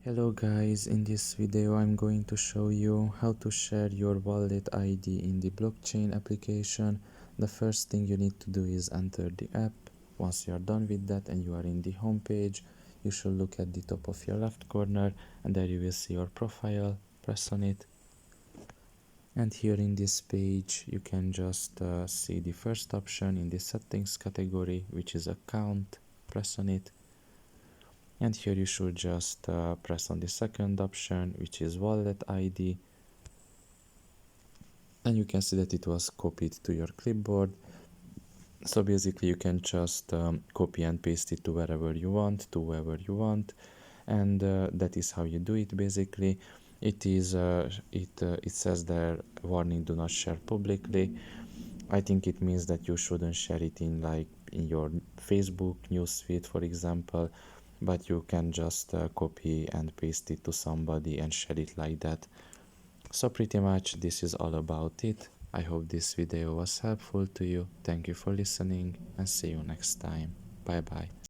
Hello guys, in this video I'm going to show you how to share your wallet ID in the blockchain application. The first thing you need to do is enter the app. Once you are done with that and you are in the home page, you should look at the top of your left corner and there you will see your profile. Press on it. And here in this page you can just see the first option in the settings category, which is account. Press on it. And here you should just press on the second option, which is wallet ID, and you can see that it was copied to your clipboard. So basically you can just copy and paste it to wherever you want, to whoever you want, and that is how you do it. Basically it says there, warning, do not share publicly. I think it means that you shouldn't share it in your Facebook newsfeed, for example, but you can just copy and paste it to somebody and share it like that. So pretty much this is all about it. I hope this video was helpful to you. Thank you for listening and see you next time. Bye bye.